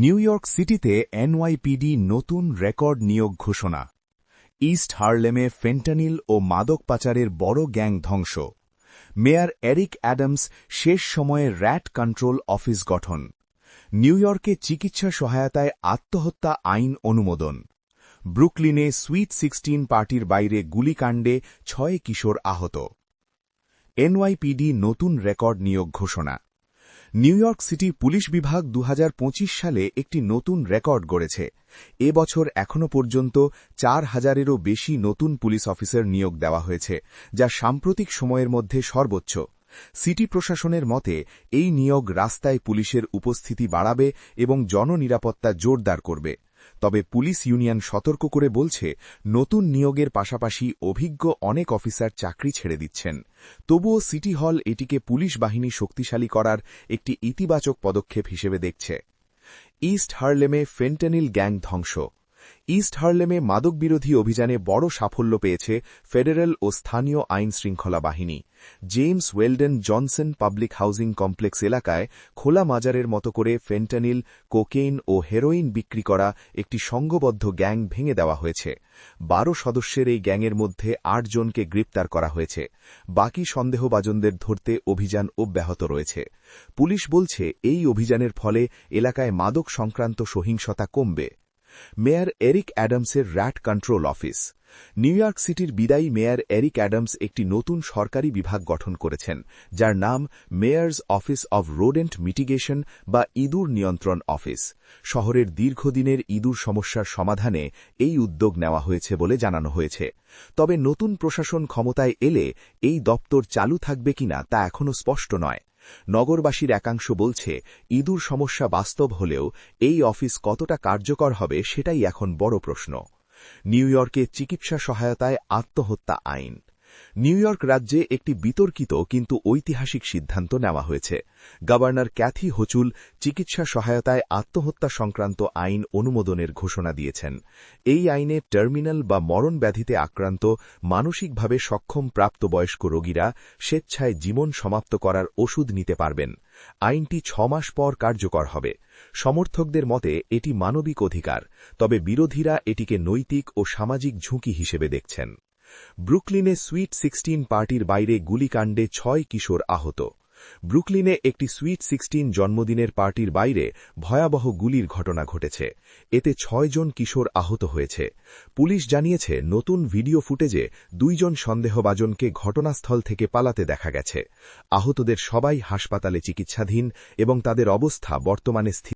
New York সিটিতে NYPD নতুন record নিয়োগ ঘোষণা। ইস্ট হার্লেমে ফেন্টানিল ও মাদক পাচারের বড় গ্যাং ধ্বংস। মেয়র এরিক অ্যাডামস শেষ সময়ে র্যাট কন্ট্রোল অফিস গঠন। নিউ ইয়র্কে চিকিৎসা সহায়তায় আত্মহত্যা আইন অনুমোদন। ব্রুকলিনে সুইট 16 পার্টির বাইরে গুলিকাণ্ডে 6 কিশোর আহত। এনওয়াইপিডি নতুন রেকর্ড নিয়োগ ঘোষণা। নিউ ইয়র্ক সিটি পুলিশ বিভাগ 2025 সালে একটি নতুন রেকর্ড গড়েছে। এ বছর এখনও পর্যন্ত 4000-এরও বেশি নতুন পুলিশ অফিসার নিয়োগ দেওয়া হয়েছে, যা সাম্প্রতিক সময়ের মধ্যে সর্বোচ্চ। সিটি প্রশাসনের মতে এই নিয়োগ রাস্তায় পুলিশের উপস্থিতি বাড়াবে এবং জননিরাপত্তা জোরদার করবে। তবে পুলিশ ইউনিয়ন সতর্ক করে বলছে, নতুন নিয়োগের পাশাপাশি অভিজ্ঞ অনেক অফিসার চাকরি ছেড়ে দিচ্ছেন। তবুও সিটি হল এটিকে পুলিশ বাহিনী শক্তিশালী করার একটি ইতিবাচক পদক্ষেপ হিসেবে দেখছে। ইস্ট হার্লেমে ফেন্টানিল গ্যাং ধ্বংস। ইস্ট হার্লেমে মাদকবিরোধী অভিযানে বড় সাফল্য পেয়েছে ফেডারেল ও স্থানীয় আইন শৃঙ্খলা বাহিনী। James Weldon Johnson public housing complex এলাকায় খোলা মাজারের মতো করে ফেন্টানিল, কোকেইন ও হেরোইন বিক্রি করা একটি সংঘবদ্ধ গ্যাং ভেঙে দেওয়া হয়েছে। 12 সদস্যের এই গ্যাংয়ের মধ্যে 8 জনকে গ্রেপ্তার করা হয়েছে। বাকি সন্দেহভাজনদের ধরতে অভিযান অব্যাহত রয়েছে। পুলিশ বলছে, এই অভিযানের ফলে এলাকায় মাদক সংক্রান্ত সহিংসতা কমবে। মেয়র এরিক অ্যাডামসের rat control office. New York সিটির বিদায়ী মেয়র এরিক অ্যাডামস একটি নতুন সরকারি বিভাগ গঠন করেছেন, যার নাম mayors office of rodent mitigation বা ইঁদুর নিয়ন্ত্রণ অফিস। শহরের দীর্ঘদিনের ইঁদুর সমস্যার সমাধানে এই উদ্যোগ নেওয়া হয়েছে বলে জানানো হয়েছে। তবে নতুন প্রশাসন ক্ষমতায় এলে এই দপ্তর চালু থাকবে কিনা তা এখনও স্পষ্ট নয়। নগরবাসীর একাংশ বলছে, ইঁদুর সমস্যা বাস্তব হলেও এই অফিস কতটা কার্যকর হবে সেটাই এখন বড় প্রশ্ন। নিউ ইয়র্কে চিকিৎসা সহায়তায় আত্মহত্যা আইন। নিউ ইয়র্ক রাজ্যে একটি বিতর্কিত কিন্তু ঐতিহাসিক সিদ্ধান্ত নেওয়া হয়েছে। গভর্নর ক্যাথি হোচুল চিকিৎসা সহায়তায় আত্মহত্যা সংক্রান্ত আইন অনুমোদনের ঘোষণা দিয়েছেন। এই আইনে টার্মিনাল বা মরণ ব্যাধিতে আক্রান্ত মানসিকভাবে সক্ষম প্রাপ্তবয়স্ক রোগীরা স্বেচ্ছায় জীবন সমাপ্ত করার ওষুধ নিতে পারবেন। আইনটি 6 মাস পর কার্যকর হবে। সমর্থকদের মতে এটি মানবিক অধিকার, তবে বিরোধীরা এটিকে নৈতিক ও সামাজিক ঝুঁকি হিসেবে দেখছেন। ব্রুকলিনে সুইট 16 পার্টির বাইরে গুলিকাণ্ডে 6 কিশোর আহত। ব্রুকলিনে একটি সুইট 16 জন্মদিনের পার্টির বাইরে ভয়াবহ গুলির ঘটনা ঘটেছে। এতে 6 জন কিশোর আহত হয়েছে। পুলিশ জানিয়েছে, নতুন ভিডিও ফুটেজে 2 জন সন্দেহভাজনকে ঘটনাস্থল থেকে পালাতে দেখা গেছে। আহতদের সবাই হাসপাতালে চিকিৎসাধীন এবং তাদের অবস্থা বর্তমানে স্থির।